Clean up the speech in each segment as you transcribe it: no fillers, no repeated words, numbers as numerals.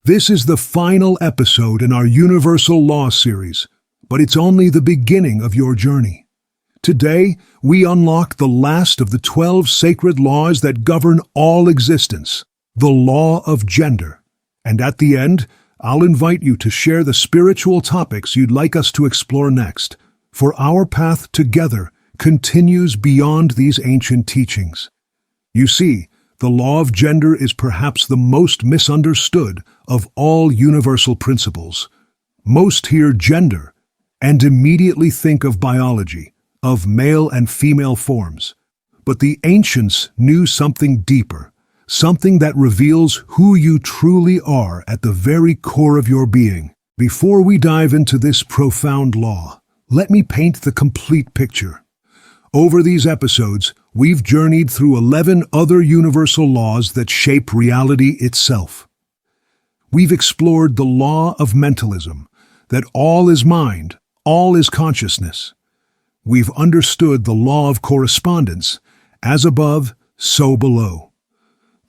This is the final episode in our Universal Law series, but it's only the beginning of your journey. Today, we unlock the last of the 12 sacred laws that govern all existence, the law of gender. And at the end, I'll invite you to share the spiritual topics you'd like us to explore next, for our path together continues beyond these ancient teachings. You see, the law of gender is perhaps the most misunderstood of all universal principles. Most hear gender and immediately think of biology, of male and female forms. But the ancients knew something deeper, something that reveals who you truly are at the very core of your being. Before we dive into this profound law, let me paint the complete picture. Over these episodes, we've journeyed through 11 other universal laws that shape reality itself. We've explored the law of mentalism, that all is mind, all is consciousness. We've understood the law of correspondence, as above, so below.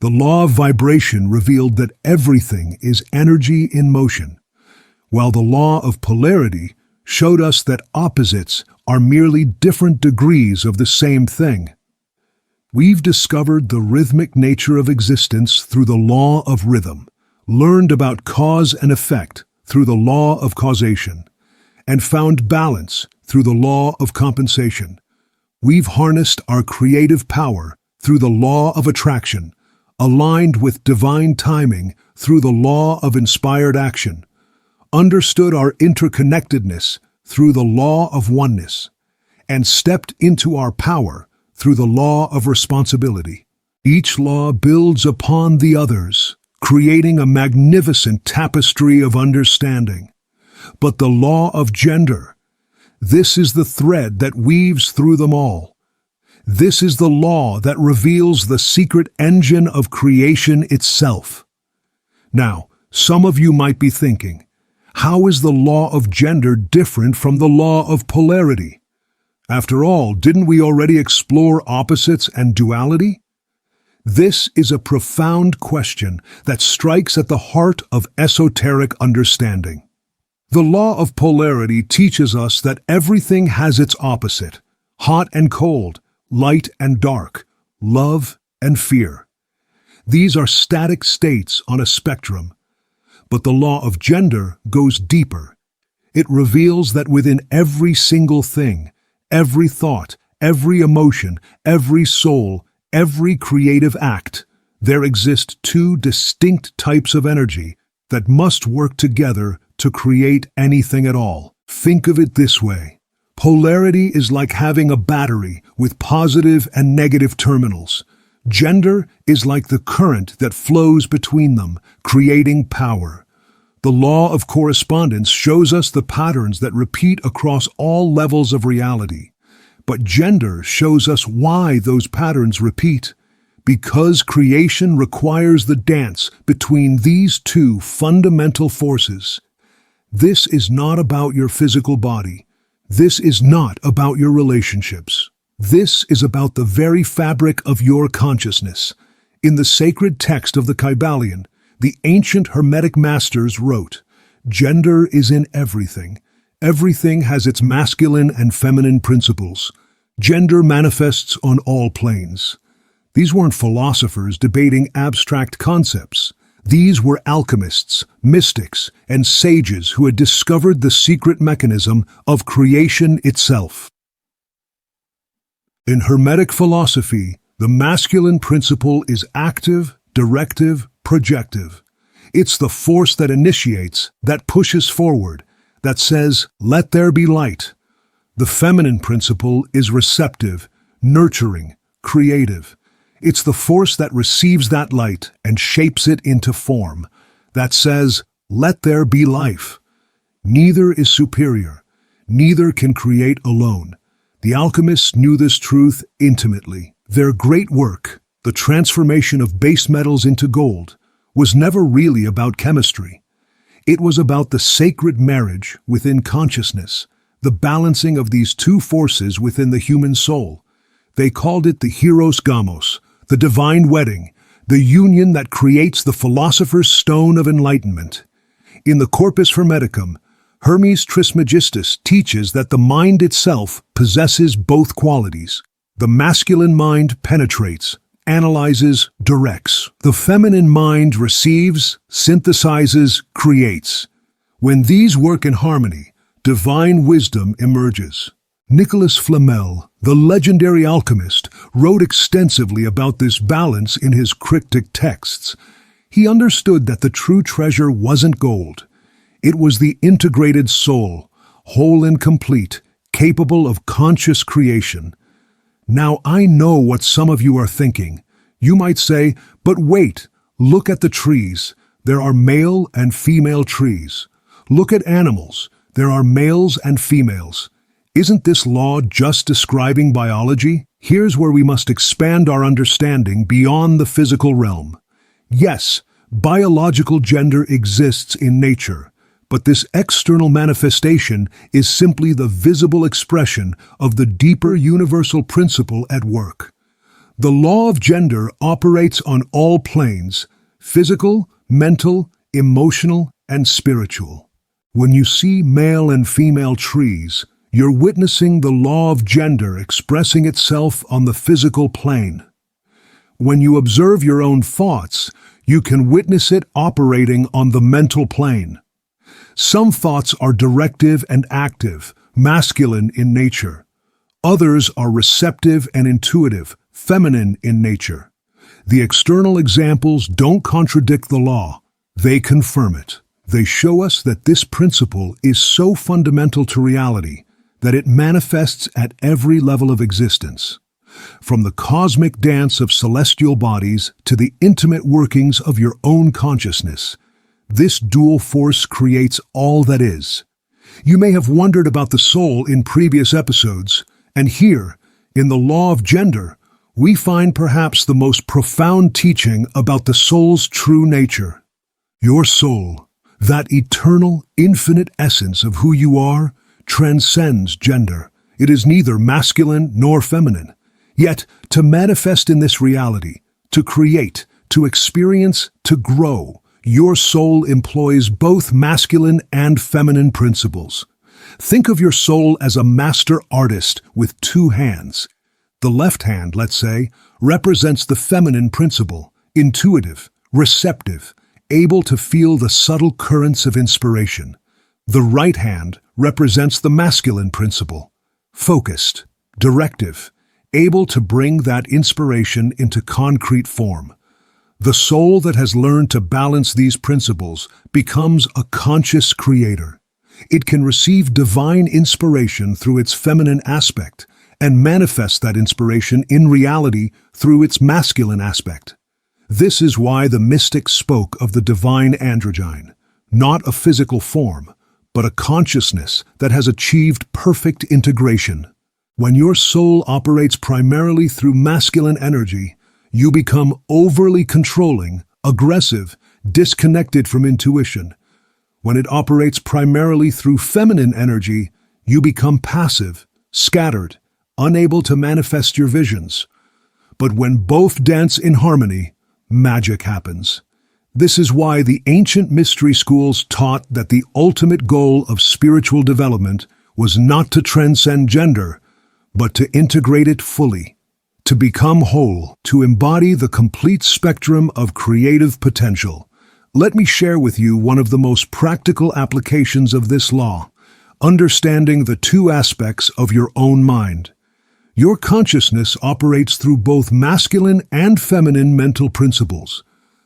The law of vibration revealed that everything is energy in motion, while the law of polarity showed us that opposites are merely different degrees of the same thing. We've discovered the rhythmic nature of existence through the law of rhythm, learned about cause and effect through the law of causation, and found balance through the law of compensation. We've harnessed our creative power through the law of attraction, aligned with divine timing through the law of inspired action, understood our interconnectedness through the law of oneness, and stepped into our power through the law of responsibility. Each law builds upon the others, creating a magnificent tapestry of understanding. But the law of gender, this is the thread that weaves through them all. This is the law that reveals the secret engine of creation itself. Now, some of you might be thinking, how is the law of gender different from the law of polarity? After all, didn't we already explore opposites and duality? This is a profound question that strikes at the heart of esoteric understanding. The law of polarity teaches us that everything has its opposite, hot and cold, light and dark, love and fear. These are static states on a spectrum. But the law of gender goes deeper. It reveals that within every single thing, every thought, every emotion, every soul, every creative act, there exist two distinct types of energy that must work together to create anything at all. Think of it this way. Polarity is like having a battery with positive and negative terminals. Gender is like the current that flows between them, creating power. The law of correspondence shows us the patterns that repeat across all levels of reality. But gender shows us why those patterns repeat. Because creation requires the dance between these two fundamental forces. This is not about your physical body. This is not about your relationships. This is about the very fabric of your consciousness. In the sacred text of the Kybalion, the ancient Hermetic masters wrote, "Gender is in everything. Everything has its masculine and feminine principles. Gender manifests on all planes." These weren't philosophers debating abstract concepts. These were alchemists, mystics, and sages who had discovered the secret mechanism of creation itself. In Hermetic philosophy, the masculine principle is active, directive, projective. It's the force that initiates, that pushes forward, that says, "Let there be light." The feminine principle is receptive, nurturing, creative. It's the force that receives that light and shapes it into form, that says, "Let there be life." Neither is superior. Neither can create alone. The alchemists knew this truth intimately. Their great work, the transformation of base metals into gold, was never really about chemistry. It was about the sacred marriage within consciousness, the balancing of these two forces within the human soul. They called it the hieros gamos, the divine wedding, the union that creates the philosopher's stone of enlightenment. In the Corpus Hermeticum, Hermes Trismegistus teaches that the mind itself possesses both qualities. The masculine mind penetrates, analyzes, directs. The feminine mind receives, synthesizes, creates. When these work in harmony, divine wisdom emerges. Nicholas Flamel, the legendary alchemist, wrote extensively about this balance in his cryptic texts. He understood that the true treasure wasn't gold. It was the integrated soul, whole and complete, capable of conscious creation. Now I know what some of you are thinking. You might say, but wait, look at the trees. There are male and female trees. Look at animals. There are males and females. Isn't this law just describing biology? Here's where we must expand our understanding beyond the physical realm. Yes, biological gender exists in nature, but this external manifestation is simply the visible expression of the deeper universal principle at work. The law of gender operates on all planes: physical, mental, emotional, and spiritual. When you see male and female trees, you're witnessing the law of gender expressing itself on the physical plane. When you observe your own thoughts, you can witness it operating on the mental plane. Some thoughts are directive and active, masculine in nature. Others are receptive and intuitive, feminine in nature. The external examples don't contradict the law. They confirm it. They show us that this principle is so fundamental to reality that it manifests at every level of existence. From the cosmic dance of celestial bodies to the intimate workings of your own consciousness, this dual force creates all that is. You may have wondered about the soul in previous episodes, and here, in the law of gender, we find perhaps the most profound teaching about the soul's true nature. Your soul, that eternal, infinite essence of who you are, transcends gender. It is neither masculine nor feminine. Yet, to manifest in this reality, to create, to experience, to grow, your soul employs both masculine and feminine principles. Think of your soul as a master artist with two hands. The left hand, let's say, represents the feminine principle, intuitive, receptive, able to feel the subtle currents of inspiration. The right hand represents the masculine principle, focused, directive, able to bring that inspiration into concrete form. The soul that has learned to balance these principles becomes a conscious creator. It can receive divine inspiration through its feminine aspect and manifest that inspiration in reality through its masculine aspect. This is why the mystics spoke of the divine androgyne, not a physical form, but a consciousness that has achieved perfect integration. When your soul operates primarily through masculine energy, you become overly controlling, aggressive, disconnected from intuition. When it operates primarily through feminine energy, you become passive, scattered, unable to manifest your visions. But when both dance in harmony, magic happens. This is why the ancient mystery schools taught that the ultimate goal of spiritual development was not to transcend gender, but to integrate it fully, to become whole, to embody the complete spectrum of creative potential. Let me share with you one of the most practical applications of this law, understanding the two aspects of your own mind. Your consciousness operates through both masculine and feminine mental principles.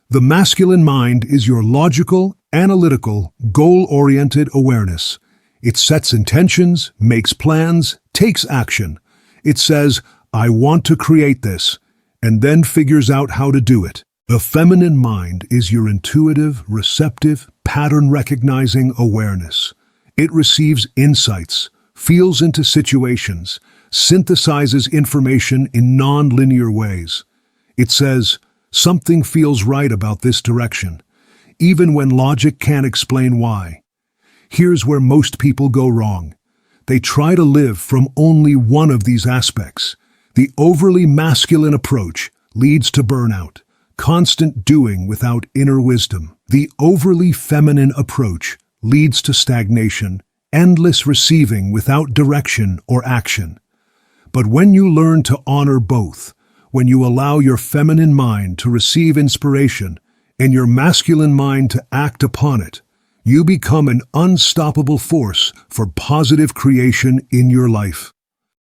The masculine mind is your logical, analytical, goal-oriented awareness. It sets intentions, makes plans, takes action. It says, I want to create this, and then figures out how to do it. The feminine mind is your intuitive, receptive, pattern-recognizing awareness. It receives insights, feels into situations, synthesizes information in non-linear ways. It says, something feels right about this direction, even when logic can't explain why. Here's where most people go wrong. They try to live from only one of these aspects. The overly masculine approach leads to burnout, constant doing without inner wisdom. The overly feminine approach leads to stagnation, endless receiving without direction or action. But when you learn to honor both, when you allow your feminine mind to receive inspiration and your masculine mind to act upon it, you become an unstoppable force for positive creation in your life.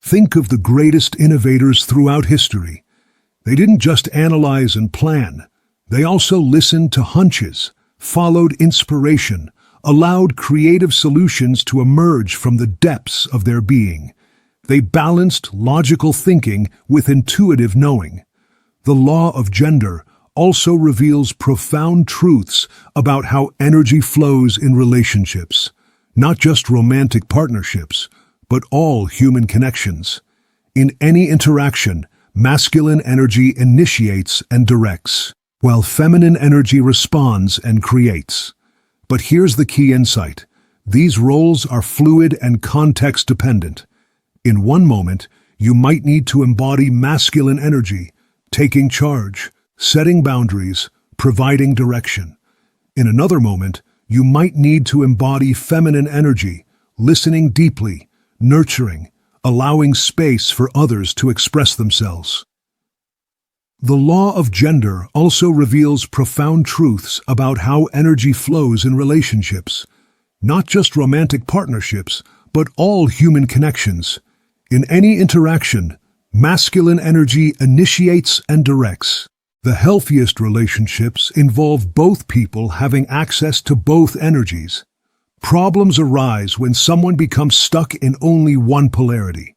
Think of the greatest innovators throughout history. They didn't just analyze and plan. They also listened to hunches, followed inspiration, allowed creative solutions to emerge from the depths of their being. They balanced logical thinking with intuitive knowing. The law of gender also reveals profound truths about how energy flows in relationships, not just romantic partnerships, but all human connections. In any interaction, masculine energy initiates and directs, while feminine energy responds and creates. But here's the key insight. These roles are fluid and context-dependent. In one moment, you might need to embody masculine energy, taking charge, setting boundaries, providing direction. In another moment, you might need to embody feminine energy, listening deeply, nurturing, allowing space for others to express themselves. The law of gender also reveals profound truths about how energy flows in relationships, not just romantic partnerships, but all human connections. In any interaction, masculine energy initiates and directs. The healthiest relationships involve both people having access to both energies. Problems arise when someone becomes stuck in only one polarity.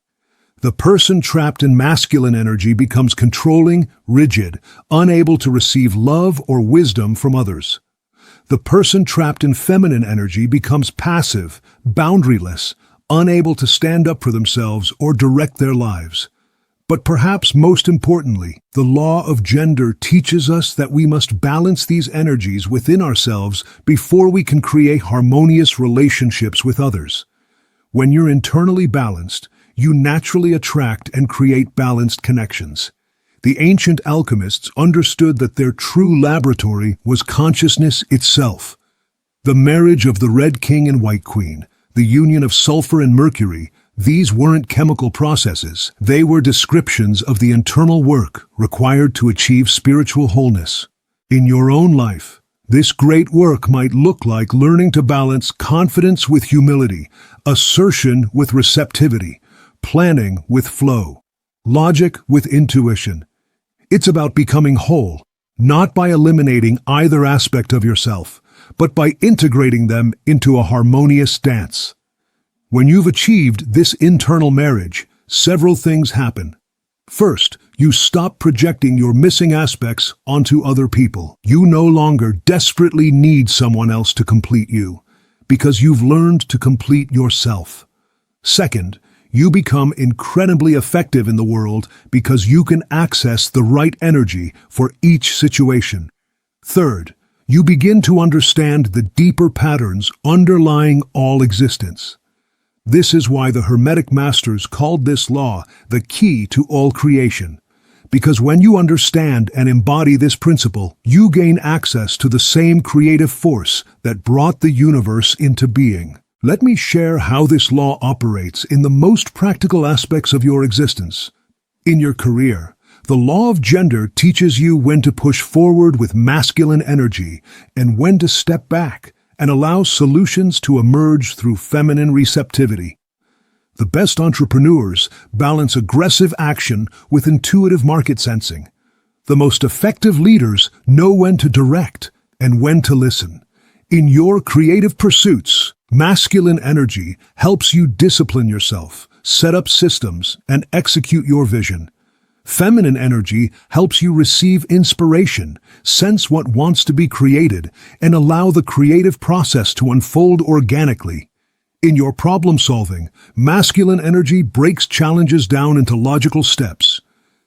The person trapped in masculine energy becomes controlling, rigid, unable to receive love or wisdom from others. The person trapped in feminine energy becomes passive, boundaryless, unable to stand up for themselves or direct their lives. But perhaps most importantly, the law of gender teaches us that we must balance these energies within ourselves before we can create harmonious relationships with others. When you're internally balanced, you naturally attract and create balanced connections. The ancient alchemists understood that their true laboratory was consciousness itself. The marriage of the Red King and White Queen, the union of sulfur and mercury, these weren't chemical processes. They were descriptions of the internal work required to achieve spiritual wholeness. In your own life, this great work might look like learning to balance confidence with humility, assertion with receptivity, planning with flow, logic with intuition. It's about becoming whole, not by eliminating either aspect of yourself, but by integrating them into a harmonious dance. When you've achieved this internal marriage, several things happen. First, you stop projecting your missing aspects onto other people. You no longer desperately need someone else to complete you, because you've learned to complete yourself. Second, you become incredibly effective in the world because you can access the right energy for each situation. Third, you begin to understand the deeper patterns underlying all existence. This is why the Hermetic masters called this law the key to all creation. Because when you understand and embody this principle, you gain access to the same creative force that brought the universe into being. Let me share how this law operates in the most practical aspects of your existence. In your career, the law of gender teaches you when to push forward with masculine energy and when to step back and allow solutions to emerge through feminine receptivity. The best entrepreneurs balance aggressive action with intuitive market sensing. The most effective leaders know when to direct and when to listen. In your creative pursuits, masculine energy helps you discipline yourself, set up systems, and execute your vision. Feminine energy helps you receive inspiration, sense what wants to be created, and allow the creative process to unfold organically. In your problem solving, masculine energy breaks challenges down into logical steps.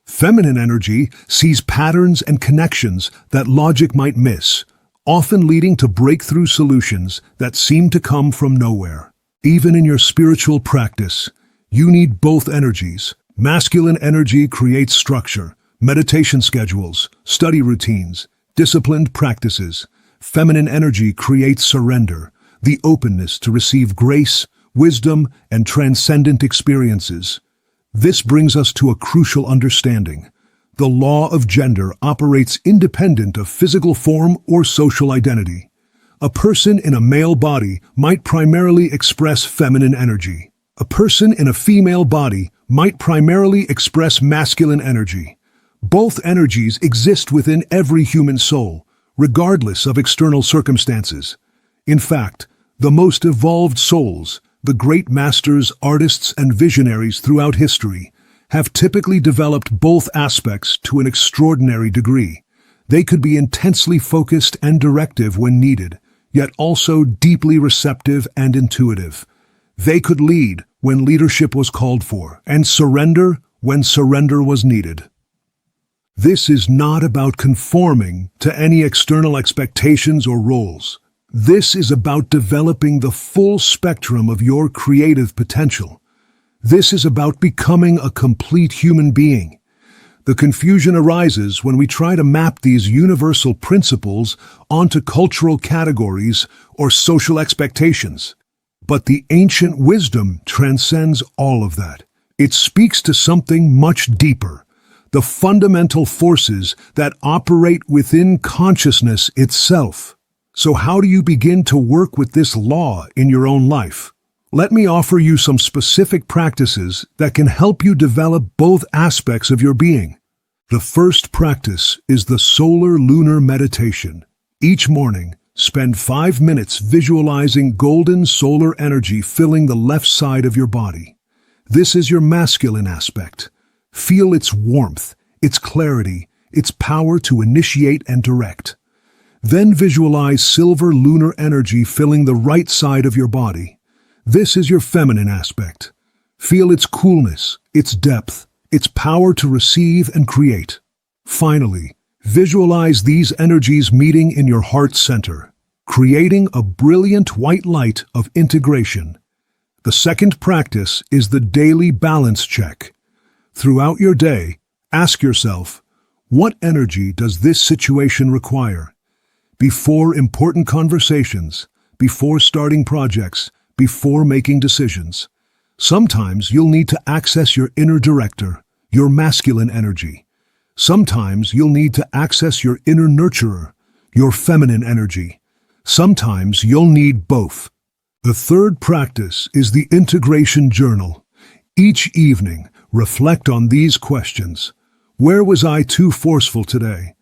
Feminine energy sees patterns and connections that logic might miss, often leading to breakthrough solutions that seem to come from nowhere. Even in your spiritual practice, you need both energies. Masculine energy creates structure, meditation schedules, study routines, disciplined practices. Feminine energy creates surrender, the openness to receive grace, wisdom, and transcendent experiences. This brings us to a crucial understanding. The law of gender operates independent of physical form or social identity. A person in a male body might primarily express feminine energy. A person in a female body might primarily express masculine energy. Both energies exist within every human soul, regardless of external circumstances. In fact, the most evolved souls, the great masters, artists, and visionaries throughout history, have typically developed both aspects to an extraordinary degree. They could be intensely focused and directive when needed, yet also deeply receptive and intuitive. They could lead when leadership was called for, and surrender when surrender was needed. This is not about conforming to any external expectations or roles. This is about developing the full spectrum of your creative potential. This is about becoming a complete human being. The confusion arises when we try to map these universal principles onto cultural categories or social expectations. But the ancient wisdom transcends all of that. It speaks to something much deeper, the fundamental forces that operate within consciousness itself. So how do you begin to work with this law in your own life? Let me offer you some specific practices that can help you develop both aspects of your being. The first practice is the solar-lunar meditation. Each morning, spend 5 minutes visualizing golden solar energy filling the left side of your body. This is your masculine aspect. Feel its warmth, its clarity, its power to initiate and direct. Then visualize silver lunar energy filling the right side of your body. This is your feminine aspect. Feel its coolness, its depth, its power to receive and create. Finally, visualize these energies meeting in your heart center, creating a brilliant white light of integration. The second practice is the daily balance check. Throughout your day, ask yourself, what energy does this situation require? Before important conversations, before starting projects, before making decisions. Sometimes you'll need to access your inner director, your masculine energy. Sometimes you'll need to access your inner nurturer, your feminine energy. Sometimes you'll need both. The third practice is the integration journal. Each evening, reflect on these questions. Where was I too forceful today?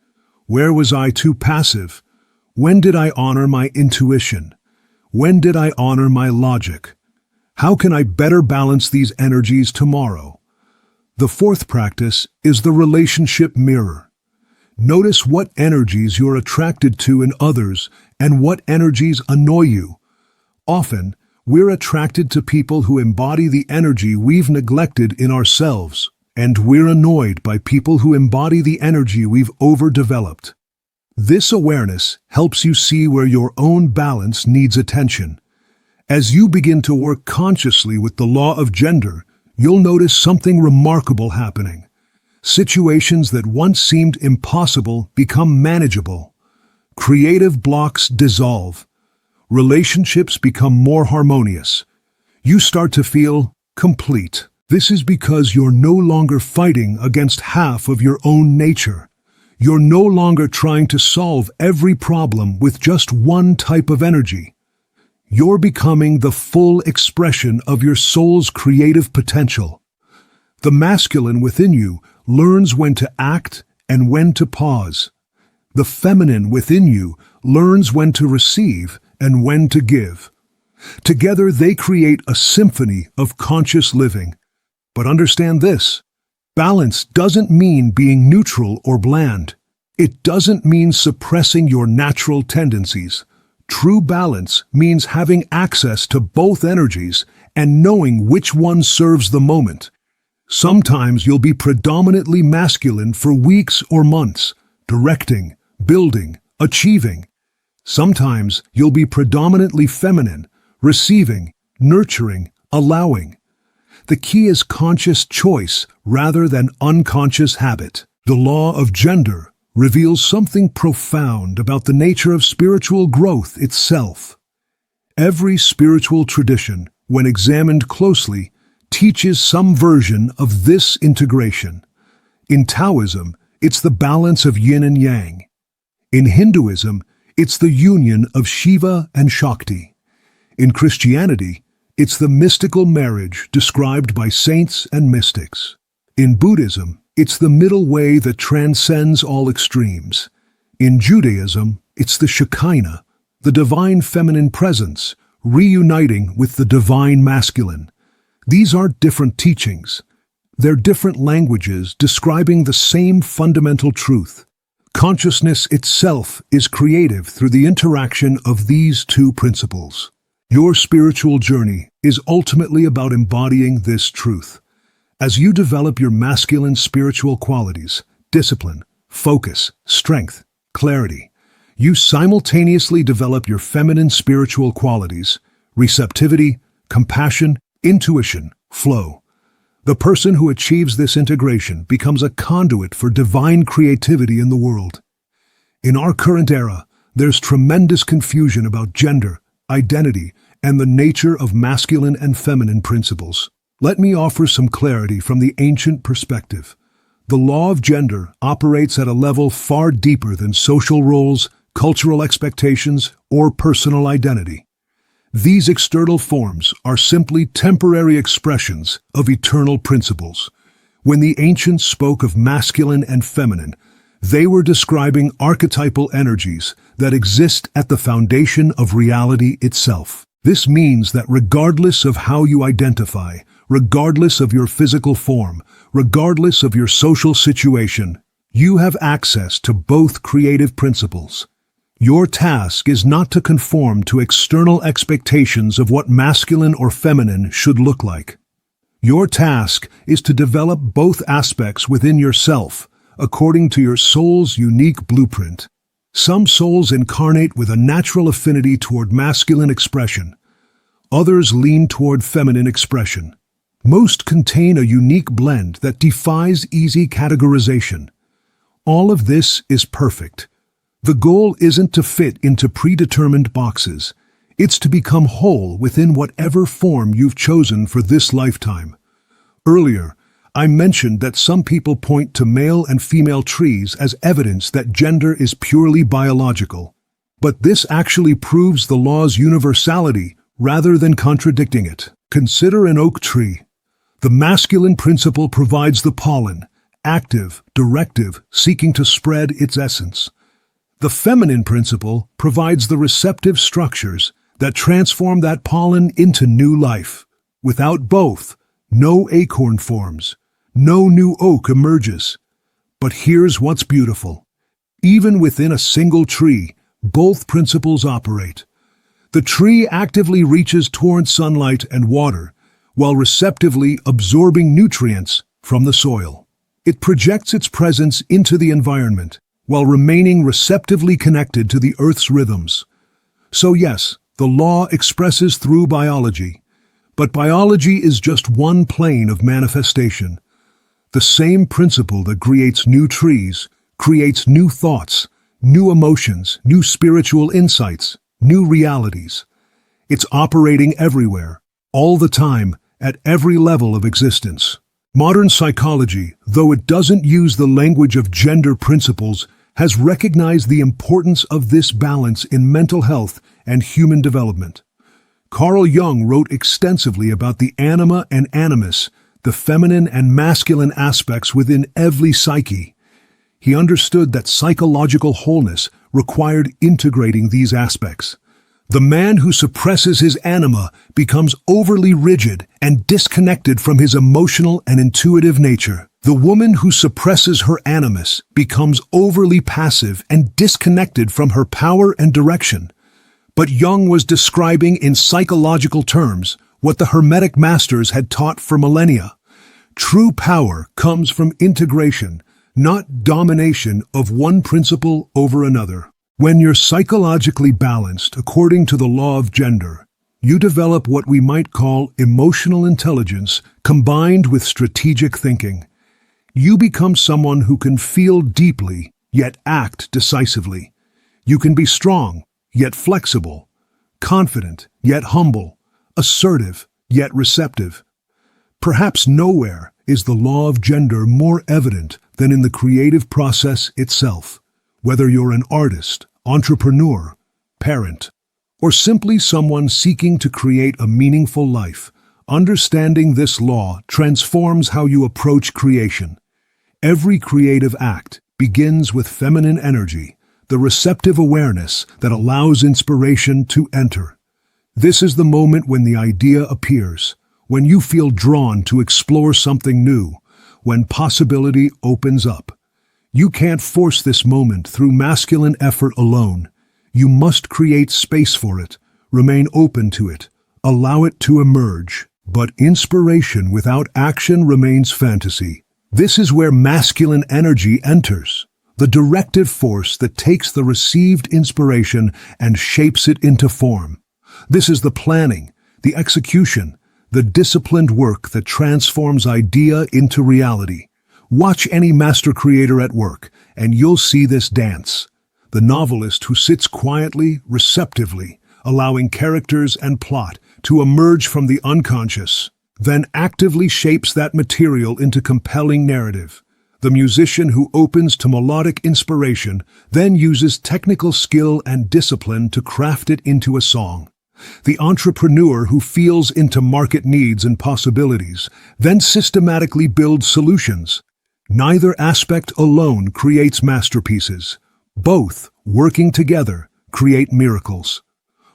Where was I too passive? When did I honor my intuition? When did I honor my logic? How can I better balance these energies tomorrow? The fourth practice is the relationship mirror. Notice what energies you're attracted to in others and what energies annoy you. Often, we're attracted to people who embody the energy we've neglected in ourselves, and we're annoyed by people who embody the energy we've overdeveloped. This awareness helps you see where your own balance needs attention. As you begin to work consciously with the law of gender, you'll notice something remarkable happening. Situations that once seemed impossible become manageable. Creative blocks dissolve. Relationships become more harmonious. You start to feel complete. This is because you're no longer fighting against half of your own nature. You're no longer trying to solve every problem with just one type of energy. You're becoming the full expression of your soul's creative potential. The masculine within you learns when to act and when to pause. The feminine within you learns when to receive and when to give. Together they create a symphony of conscious living. But understand this. Balance doesn't mean being neutral or bland. It doesn't mean suppressing your natural tendencies. True balance means having access to both energies and knowing which one serves the moment. Sometimes you'll be predominantly masculine for weeks or months, directing, building, achieving. Sometimes you'll be predominantly feminine, receiving, nurturing, allowing. The key is conscious choice rather than unconscious habit. The law of gender reveals something profound about the nature of spiritual growth itself. Every spiritual tradition, when examined closely, teaches some version of this integration. In Taoism, it's the balance of yin and yang. In Hinduism, it's the union of Shiva and Shakti. In Christianity, it's the mystical marriage described by saints and mystics. In Buddhism, it's the middle way that transcends all extremes. In Judaism, it's the Shekinah, the divine feminine presence, reuniting with the divine masculine. These aren't different teachings. They're different languages describing the same fundamental truth. Consciousness itself is creative through the interaction of these two principles. Your spiritual journey is ultimately about embodying this truth. As you develop your masculine spiritual qualities, discipline, focus, strength, clarity, you simultaneously develop your feminine spiritual qualities, receptivity, compassion, intuition, flow. The person who achieves this integration becomes a conduit for divine creativity in the world. In our current era, there's tremendous confusion about gender, identity, and the nature of masculine and feminine principles. Let me offer some clarity from the ancient perspective. The law of gender operates at a level far deeper than social roles, cultural expectations, or personal identity. These external forms are simply temporary expressions of eternal principles. When the ancients spoke of masculine and feminine, they were describing archetypal energies that exist at the foundation of reality itself. This means that regardless of how you identify, regardless of your physical form, regardless of your social situation, you have access to both creative principles. Your task is not to conform to external expectations of what masculine or feminine should look like. Your task is to develop both aspects within yourself, according to your soul's unique blueprint. Some souls incarnate with a natural affinity toward masculine expression. Others lean toward feminine expression. Most contain a unique blend that defies easy categorization. All of this is perfect. The goal isn't to fit into predetermined boxes. It's to become whole within whatever form you've chosen for this lifetime. Earlier, I mentioned that some people point to male and female trees as evidence that gender is purely biological. But this actually proves the law's universality rather than contradicting it. Consider an oak tree. The masculine principle provides the pollen, active, directive, seeking to spread its essence. The feminine principle provides the receptive structures that transform that pollen into new life. Without both, no acorn forms, no new oak emerges. But here's what's beautiful. Even within a single tree, both principles operate. The tree actively reaches toward sunlight and water, while receptively absorbing nutrients from the soil. It projects its presence into the environment, while remaining receptively connected to the Earth's rhythms. So yes, the law expresses through biology, but biology is just one plane of manifestation. The same principle that creates new trees, creates new thoughts, new emotions, new spiritual insights, new realities. It's operating everywhere, all the time, at every level of existence. Modern psychology, though it doesn't use the language of gender principles, has recognized the importance of this balance in mental health and human development. Carl Jung wrote extensively about the anima and animus, the feminine and masculine aspects within every psyche. He understood that psychological wholeness required integrating these aspects. The man who suppresses his anima becomes overly rigid and disconnected from his emotional and intuitive nature. The woman who suppresses her animus becomes overly passive and disconnected from her power and direction. But Jung was describing in psychological terms what the Hermetic masters had taught for millennia. True power comes from integration, not domination of one principle over another. When you're psychologically balanced according to the law of gender, you develop what we might call emotional intelligence combined with strategic thinking. You become someone who can feel deeply, yet act decisively. You can be strong, yet flexible, confident, yet humble, assertive, yet receptive. Perhaps nowhere is the law of gender more evident than in the creative process itself. Whether you're an artist, entrepreneur, parent, or simply someone seeking to create a meaningful life, understanding this law transforms how you approach creation. Every creative act begins with feminine energy, the receptive awareness that allows inspiration to enter. This is the moment when the idea appears, when you feel drawn to explore something new, when possibility opens up. You can't force this moment through masculine effort alone. You must create space for it, remain open to it, allow it to emerge. But inspiration without action remains fantasy. This is where masculine energy enters, the directive force that takes the received inspiration and shapes it into form. This is the planning, the execution, the disciplined work that transforms idea into reality. Watch any master creator at work, and you'll see this dance. The novelist who sits quietly, receptively, allowing characters and plot to emerge from the unconscious, then actively shapes that material into compelling narrative. The musician who opens to melodic inspiration then uses technical skill and discipline to craft it into a song. The entrepreneur who feels into market needs and possibilities then systematically builds solutions. Neither aspect alone creates masterpieces. Both, working together, create miracles.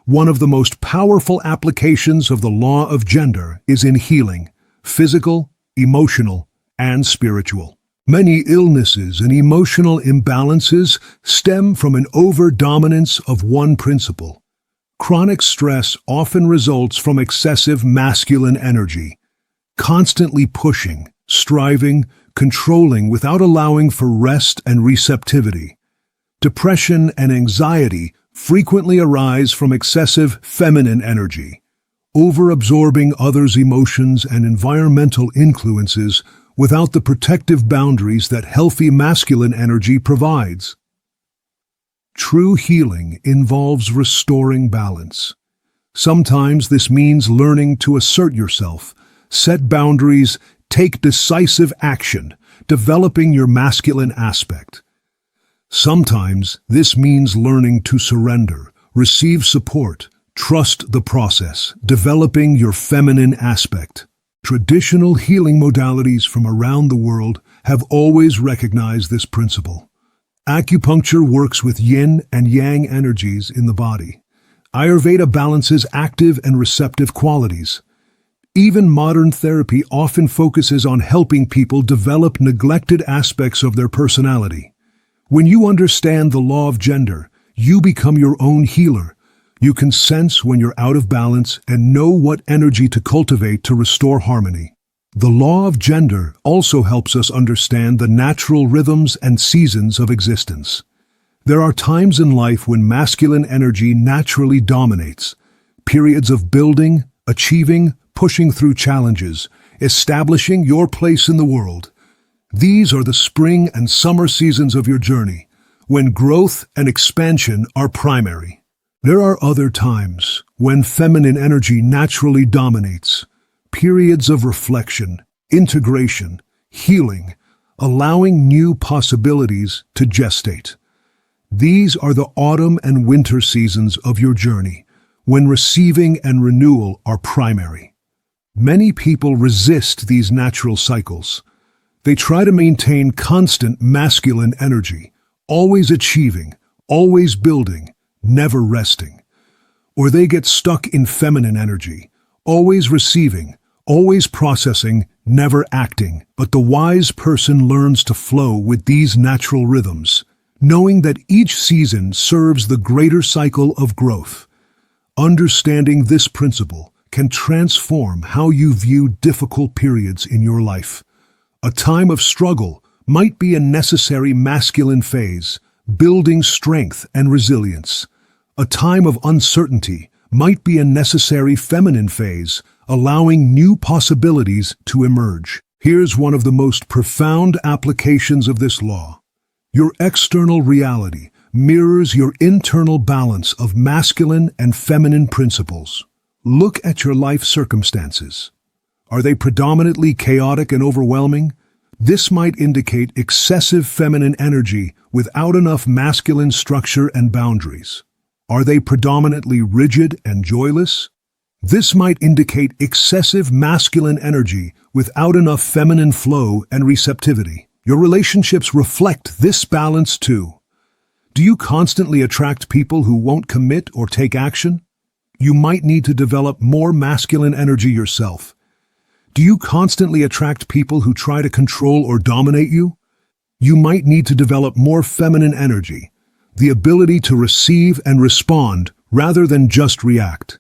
One of the most powerful applications of the law of gender is in healing, physical, emotional, and spiritual. Many illnesses and emotional imbalances stem from an overdominance of one principle. Chronic stress often results from excessive masculine energy, constantly pushing, striving, controlling without allowing for rest and receptivity. Depression and anxiety frequently arise from excessive feminine energy, over-absorbing others' emotions and environmental influences without the protective boundaries that healthy masculine energy provides. True healing involves restoring balance. Sometimes this means learning to assert yourself, set boundaries, take decisive action, developing your masculine aspect. Sometimes this means learning to surrender, receive support, trust the process, developing your feminine aspect. Traditional healing modalities from around the world have always recognized this principle. Acupuncture works with yin and yang energies in the body. Ayurveda balances active and receptive qualities. Even modern therapy often focuses on helping people develop neglected aspects of their personality. When you understand the law of gender, you become your own healer. You can sense when you're out of balance and know what energy to cultivate to restore harmony. The law of gender also helps us understand the natural rhythms and seasons of existence. There are times in life when masculine energy naturally dominates, periods of building, achieving, pushing through challenges, establishing your place in the world. These are the spring and summer seasons of your journey, when growth and expansion are primary. There are other times when feminine energy naturally dominates, periods of reflection, integration, healing, allowing new possibilities to gestate. These are the autumn and winter seasons of your journey, when receiving and renewal are primary. Many people resist these natural cycles. They try to maintain constant masculine energy, always achieving, always building, never resting. Or they get stuck in feminine energy, always receiving, always processing, never acting. But the wise person learns to flow with these natural rhythms, knowing that each season serves the greater cycle of growth. Understanding this principle can transform how you view difficult periods in your life. A time of struggle might be a necessary masculine phase, building strength and resilience. A time of uncertainty might be a necessary feminine phase, allowing new possibilities to emerge. Here's one of the most profound applications of this law. Your external reality mirrors your internal balance of masculine and feminine principles. Look at your life circumstances. Are they predominantly chaotic and overwhelming? This might indicate excessive feminine energy without enough masculine structure and boundaries. Are they predominantly rigid and joyless? This might indicate excessive masculine energy without enough feminine flow and receptivity. Your relationships reflect this balance too. Do you constantly attract people who won't commit or take action? You might need to develop more masculine energy yourself. Do you constantly attract people who try to control or dominate you? You might need to develop more feminine energy, the ability to receive and respond rather than just react.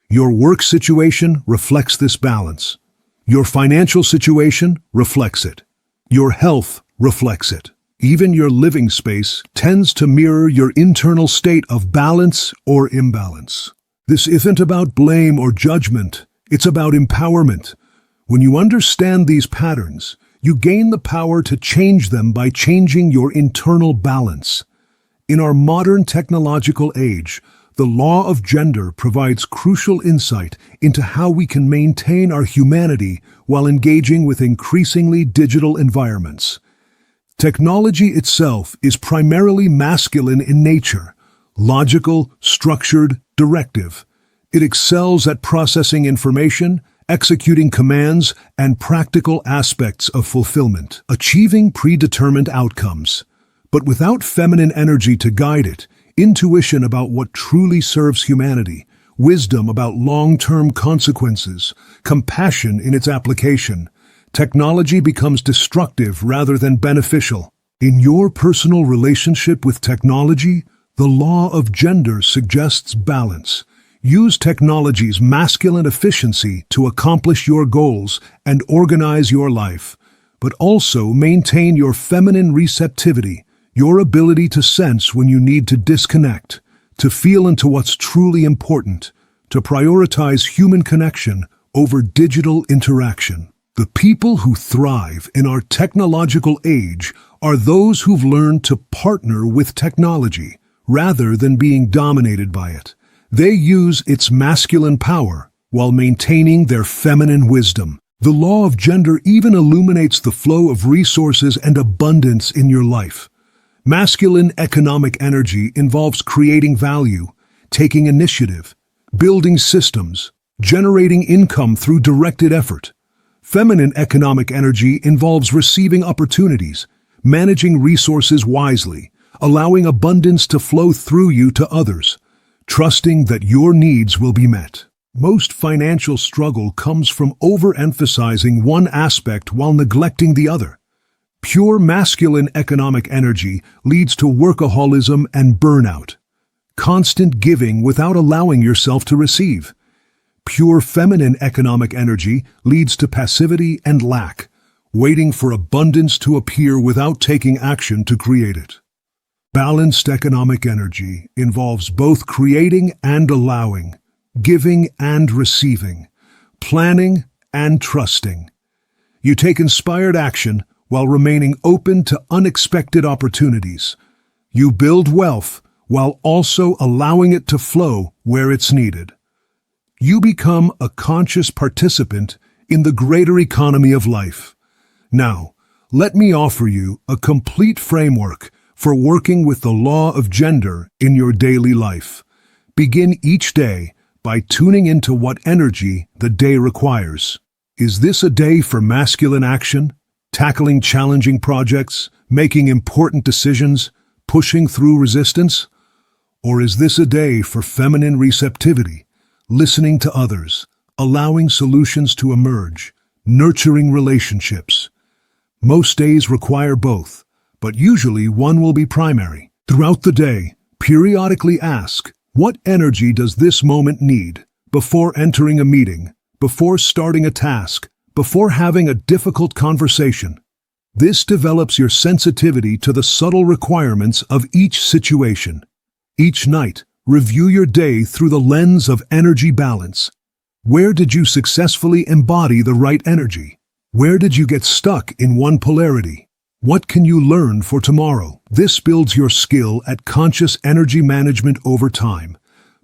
Your work situation reflects this balance. Your financial situation reflects it. Your health reflects it. Even your living space tends to mirror your internal state of balance or imbalance. This isn't about blame or judgment. It's about empowerment. When you understand these patterns, you gain the power to change them by changing your internal balance. In our modern technological age, the law of gender provides crucial insight into how we can maintain our humanity while engaging with increasingly digital environments. Technology itself is primarily masculine in nature, logical, structured, directive. It excels at processing information, executing commands, and practical aspects of fulfillment, achieving predetermined outcomes. But without feminine energy to guide it, intuition about what truly serves humanity, wisdom about long-term consequences, compassion in its application, technology becomes destructive rather than beneficial. In your personal relationship with technology, the law of gender suggests balance. Use technology's masculine efficiency to accomplish your goals and organize your life, but also maintain your feminine receptivity, your ability to sense when you need to disconnect, to feel into what's truly important, to prioritize human connection over digital interaction. The people who thrive in our technological age are those who've learned to partner with technology rather than being dominated by it. They use its masculine power while maintaining their feminine wisdom. The law of gender even illuminates the flow of resources and abundance in your life. Masculine economic energy involves creating value, taking initiative, building systems, generating income through directed effort. Feminine economic energy involves receiving opportunities, managing resources wisely, allowing abundance to flow through you to others, trusting that your needs will be met. Most financial struggle comes from overemphasizing one aspect while neglecting the other. Pure masculine economic energy leads to workaholism and burnout, constant giving without allowing yourself to receive. Pure feminine economic energy leads to passivity and lack, waiting for abundance to appear without taking action to create it. Balanced economic energy involves both creating and allowing, giving and receiving, planning and trusting. You take inspired action while remaining open to unexpected opportunities. You build wealth while also allowing it to flow where it's needed. You become a conscious participant in the greater economy of life. Now, let me offer you a complete framework for working with the law of gender in your daily life. Begin each day by tuning into what energy the day requires. Is this a day for masculine action, tackling challenging projects, making important decisions, pushing through resistance? Or is this a day for feminine receptivity, listening to others, allowing solutions to emerge, nurturing relationships? Most days require both, but usually one will be primary. Throughout the day, periodically ask, what energy does this moment need? Before entering a meeting, before starting a task, before having a difficult conversation. This develops your sensitivity to the subtle requirements of each situation. Each night, review your day through the lens of energy balance. Where did you successfully embody the right energy? Where did you get stuck in one polarity? What can you learn for tomorrow? This builds your skill at conscious energy management over time.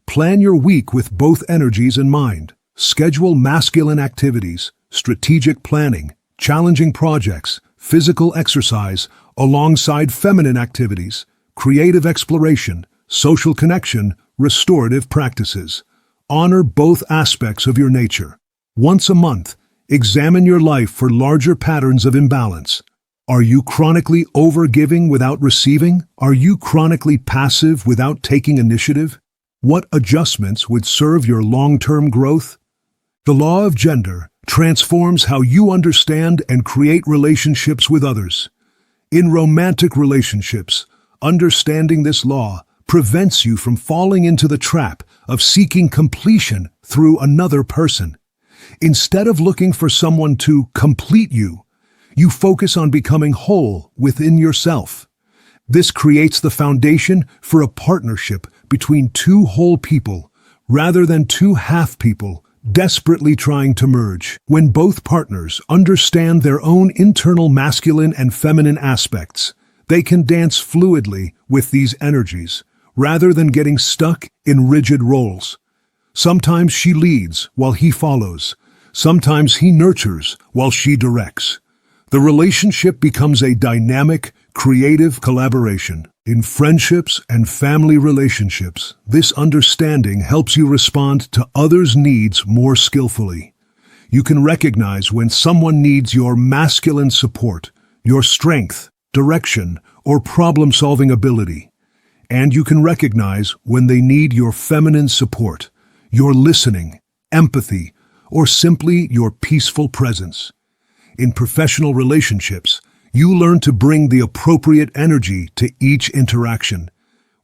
Plan your week with both energies in mind. Schedule masculine activities, strategic planning, challenging projects, physical exercise, alongside feminine activities, creative exploration, social connection, restorative practices. Honor both aspects of your nature. Once a month, examine your life for larger patterns of imbalance. Are you chronically overgiving without receiving? Are you chronically passive without taking initiative? What adjustments would serve your long-term growth? The law of gender transforms how you understand and create relationships with others. In romantic relationships, understanding this law prevents you from falling into the trap of seeking completion through another person. Instead of looking for someone to complete you, you focus on becoming whole within yourself. This creates the foundation for a partnership between two whole people, rather than two half people desperately trying to merge. When both partners understand their own internal masculine and feminine aspects, they can dance fluidly with these energies, rather than getting stuck in rigid roles. Sometimes she leads while he follows. Sometimes he nurtures while she directs. The relationship becomes a dynamic, creative collaboration. In friendships and family relationships, this understanding helps you respond to others' needs more skillfully. You can recognize when someone needs your masculine support, your strength, direction, or problem-solving ability. And you can recognize when they need your feminine support, your listening, empathy, or simply your peaceful presence. In professional relationships, you learn to bring the appropriate energy to each interaction.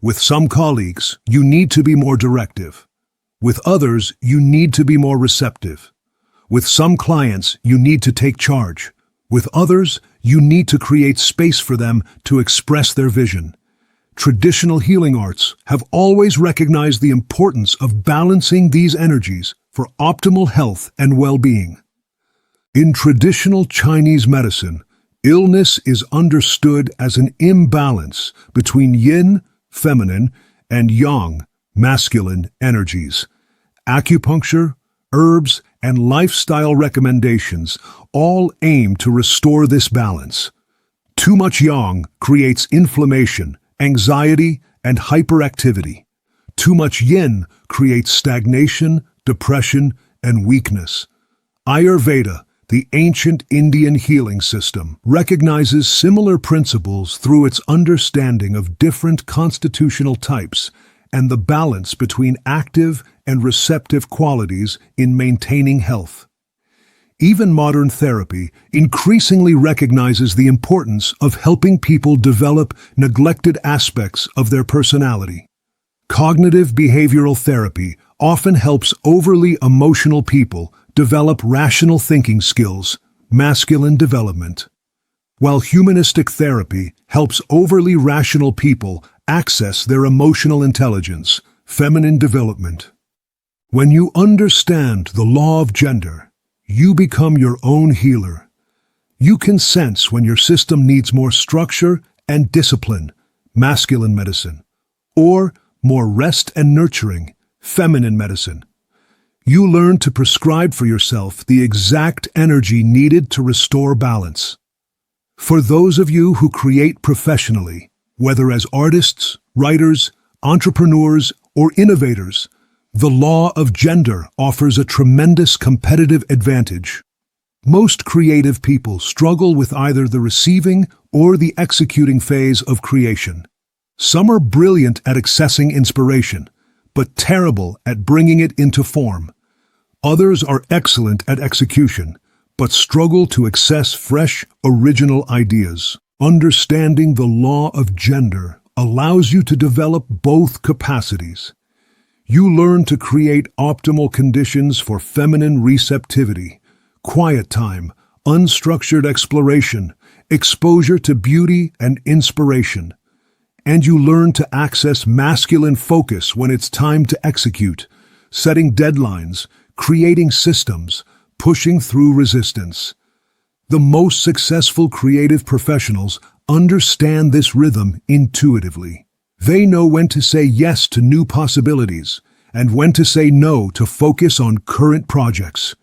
With some colleagues, you need to be more directive. With others, you need to be more receptive. With some clients, you need to take charge. With others, you need to create space for them to express their vision. Traditional healing arts have always recognized the importance of balancing these energies for optimal health and well-being. In traditional Chinese medicine, illness is understood as an imbalance between yin, feminine, and yang, masculine energies. Acupuncture, herbs, and lifestyle recommendations all aim to restore this balance. Too much yang creates inflammation, anxiety, and hyperactivity. Too much yin creates stagnation, depression, and weakness. Ayurveda, the ancient Indian healing system, recognizes similar principles through its understanding of different constitutional types and the balance between active and receptive qualities in maintaining health. Even modern therapy increasingly recognizes the importance of helping people develop neglected aspects of their personality. Cognitive behavioral therapy often helps overly emotional people develop rational thinking skills, masculine development, while humanistic therapy helps overly rational people access their emotional intelligence, feminine development. When you understand the law of gender, you become your own healer. You can sense when your system needs more structure and discipline, masculine medicine, or more rest and nurturing, feminine medicine. You learn to prescribe for yourself the exact energy needed to restore balance. For those of you who create professionally, whether as artists, writers, entrepreneurs, or innovators, the law of gender offers a tremendous competitive advantage. Most creative people struggle with either the receiving or the executing phase of creation. Some are brilliant at accessing inspiration, but terrible at bringing it into form. Others are excellent at execution, but struggle to access fresh, original ideas. Understanding the law of gender allows you to develop both capacities. You learn to create optimal conditions for feminine receptivity, quiet time, unstructured exploration, exposure to beauty and inspiration. And you learn to access masculine focus when it's time to execute, setting deadlines, creating systems, pushing through resistance. The most successful creative professionals understand this rhythm intuitively. They know when to say yes to new possibilities and when to say no to focus on current projects.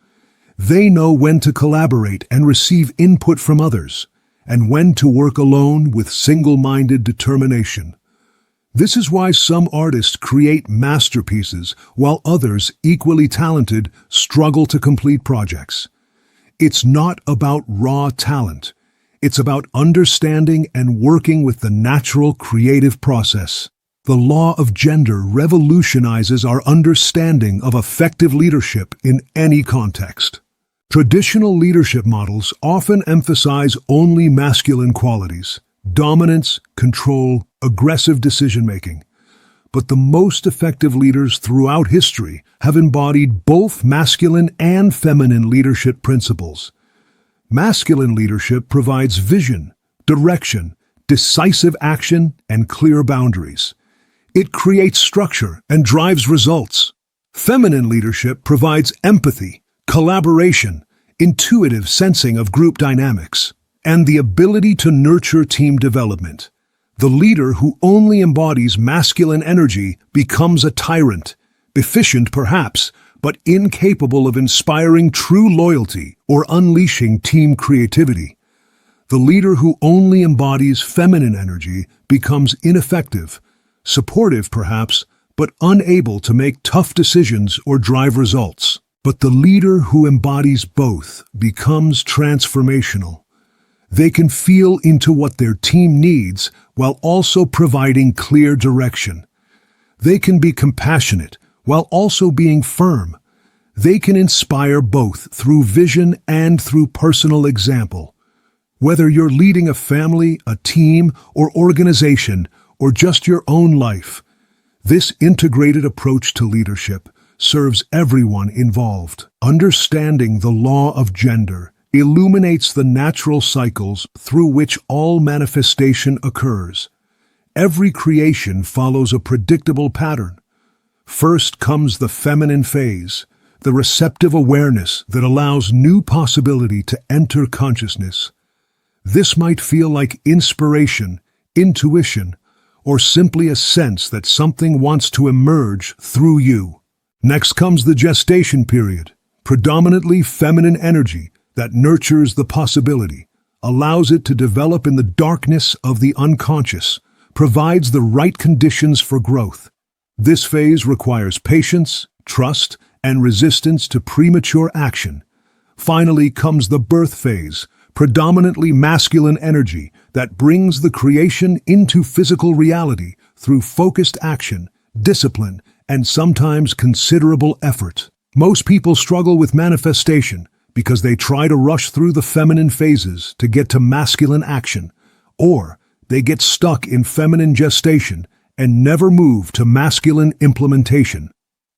They know when to collaborate and receive input from others, and when to work alone with single-minded determination. This is why some artists create masterpieces while others, equally talented, struggle to complete projects. It's not about raw talent. It's about understanding and working with the natural creative process. The law of gender revolutionizes our understanding of effective leadership in any context. Traditional leadership models often emphasize only masculine qualities: dominance, control, aggressive decision-making. But the most effective leaders throughout history have embodied both masculine and feminine leadership principles. Masculine leadership provides vision, direction, decisive action, and clear boundaries. It creates structure and drives results. Feminine leadership provides empathy, collaboration, intuitive sensing of group dynamics, and the ability to nurture team development. The leader who only embodies masculine energy becomes a tyrant, efficient perhaps, but incapable of inspiring true loyalty or unleashing team creativity. The leader who only embodies feminine energy becomes ineffective, supportive perhaps, but unable to make tough decisions or drive results. But the leader who embodies both becomes transformational. They can feel into what their team needs while also providing clear direction. They can be compassionate while also being firm. They can inspire both through vision and through personal example. Whether you're leading a family, a team, or organization, or just your own life, this integrated approach to leadership serves everyone involved. Understanding the law of gender illuminates the natural cycles through which all manifestation occurs. Every creation follows a predictable pattern. First comes the feminine phase, the receptive awareness that allows new possibility to enter consciousness. This might feel like inspiration, intuition, or simply a sense that something wants to emerge through you. Next comes the gestation period, predominantly feminine energy that nurtures the possibility, allows it to develop in the darkness of the unconscious, provides the right conditions for growth. This phase requires patience, trust, and resistance to premature action. Finally comes the birth phase, predominantly masculine energy that brings the creation into physical reality through focused action, discipline, and sometimes considerable effort. Most people struggle with manifestation because they try to rush through the feminine phases to get to masculine action, or they get stuck in feminine gestation and never move to masculine implementation.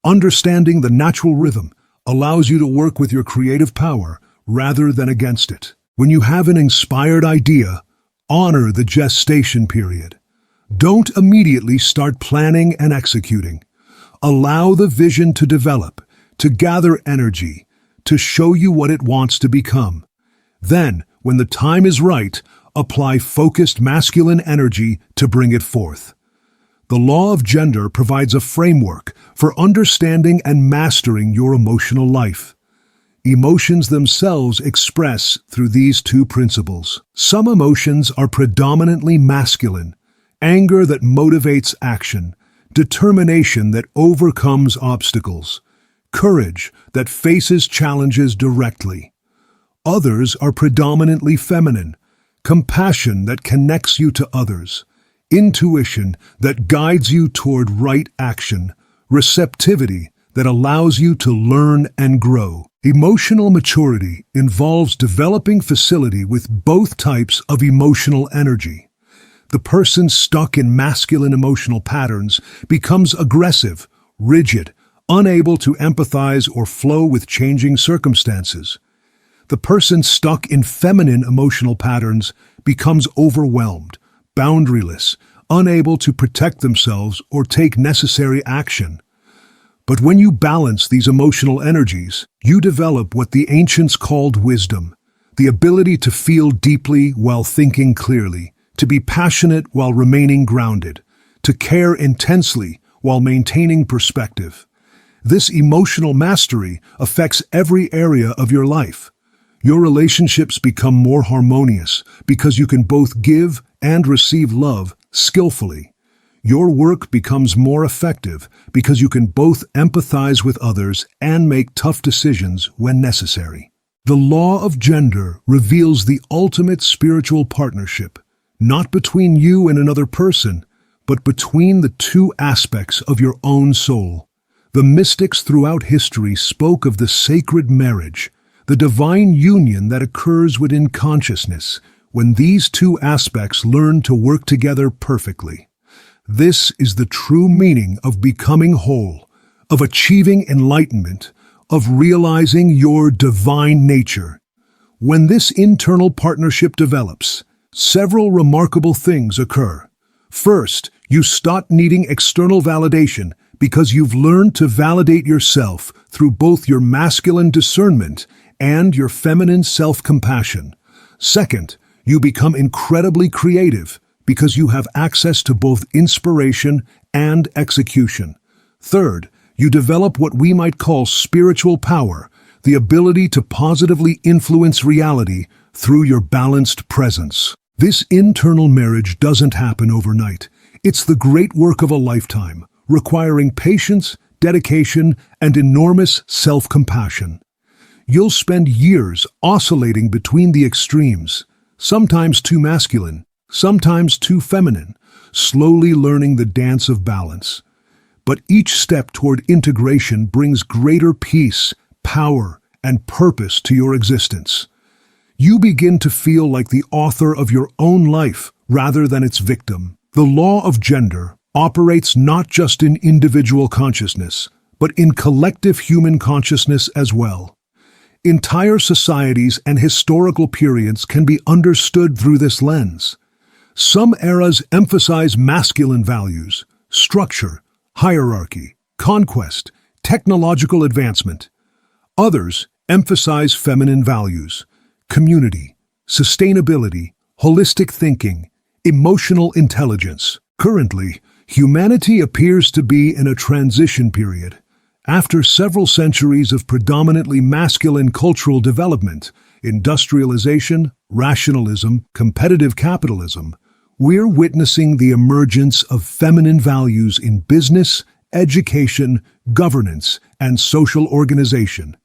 Understanding the natural rhythm allows you to work with your creative power rather than against it. When you have an inspired idea, honor the gestation period. Don't immediately start planning and executing. Allow the vision to develop, to gather energy, to show you what it wants to become. Then, when the time is right, apply focused masculine energy to bring it forth. The law of gender provides a framework for understanding and mastering your emotional life. Emotions themselves express through these two principles. Some emotions are predominantly masculine: anger that motivates action, determination that overcomes obstacles, courage that faces challenges directly. Others are predominantly feminine: compassion that connects you to others, intuition that guides you toward right action, receptivity that allows you to learn and grow. Emotional maturity involves developing facility with both types of emotional energy. The person stuck in masculine emotional patterns becomes aggressive, rigid, unable to empathize or flow with changing circumstances. The person stuck in feminine emotional patterns becomes overwhelmed, boundaryless, unable to protect themselves or take necessary action. But when you balance these emotional energies, you develop what the ancients called wisdom, the ability to feel deeply while thinking clearly, to be passionate while remaining grounded, to care intensely while maintaining perspective. This emotional mastery affects every area of your life. Your relationships become more harmonious because you can both give and receive love skillfully. Your work becomes more effective because you can both empathize with others and make tough decisions when necessary. The law of gender reveals the ultimate spiritual partnership, not between you and another person, but between the two aspects of your own soul. The mystics throughout history spoke of the sacred marriage, the divine union that occurs within consciousness when these two aspects learn to work together perfectly. This is the true meaning of becoming whole, of achieving enlightenment, of realizing your divine nature. When this internal partnership develops, several remarkable things occur. First, you stop needing external validation because you've learned to validate yourself through both your masculine discernment and your feminine self-compassion. Second, you become incredibly creative because you have access to both inspiration and execution. Third, you develop what we might call spiritual power, the ability to positively influence reality through your balanced presence. This internal marriage doesn't happen overnight. It's the great work of a lifetime, requiring patience, dedication, and enormous self-compassion. You'll spend years oscillating between the extremes, sometimes too masculine, sometimes too feminine, slowly learning the dance of balance. But each step toward integration brings greater peace, power, and purpose to your existence. You begin to feel like the author of your own life rather than its victim. The law of gender operates not just in individual consciousness, but in collective human consciousness as well. Entire societies and historical periods can be understood through this lens. Some eras emphasize masculine values, structure, hierarchy, conquest, technological advancement. Others emphasize feminine values, community, sustainability, holistic thinking, emotional intelligence. Currently, humanity appears to be in a transition period. After several centuries of predominantly masculine cultural development, industrialization, rationalism, competitive capitalism, we're witnessing the emergence of feminine values in business, education, governance, and social organization.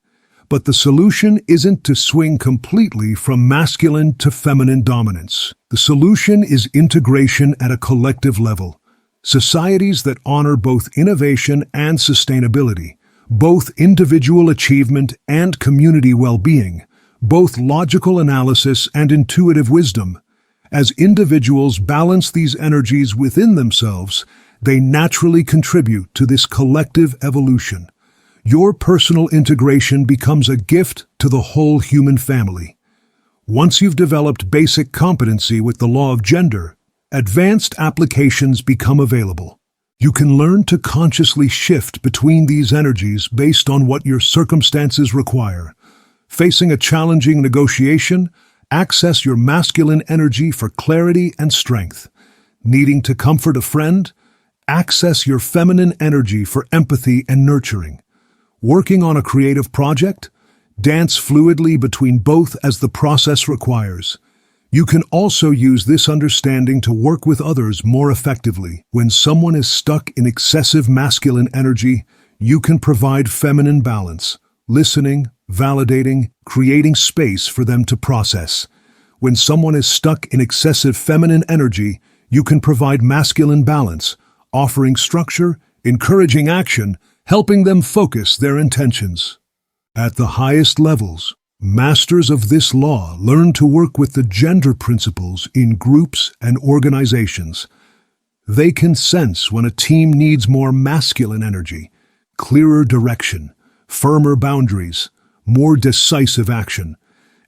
But the solution isn't to swing completely from masculine to feminine dominance. The solution is integration at a collective level. Societies that honor both innovation and sustainability, both individual achievement and community well-being, both logical analysis and intuitive wisdom. As individuals balance these energies within themselves, they naturally contribute to this collective evolution. Your personal integration becomes a gift to the whole human family. Once you've developed basic competency with the law of gender, advanced applications become available. You can learn to consciously shift between these energies based on what your circumstances require. Facing a challenging negotiation, access your masculine energy for clarity and strength. Needing to comfort a friend, access your feminine energy for empathy and nurturing. Working on a creative project, dance fluidly between both as the process requires. You can also use this understanding to work with others more effectively. When someone is stuck in excessive masculine energy, you can provide feminine balance, listening, validating, creating space for them to process. When someone is stuck in excessive feminine energy, you can provide masculine balance, offering structure, encouraging action, helping them focus their intentions. At the highest levels, masters of this law learn to work with the gender principles in groups and organizations. They can sense when a team needs more masculine energy, clearer direction, firmer boundaries, more decisive action,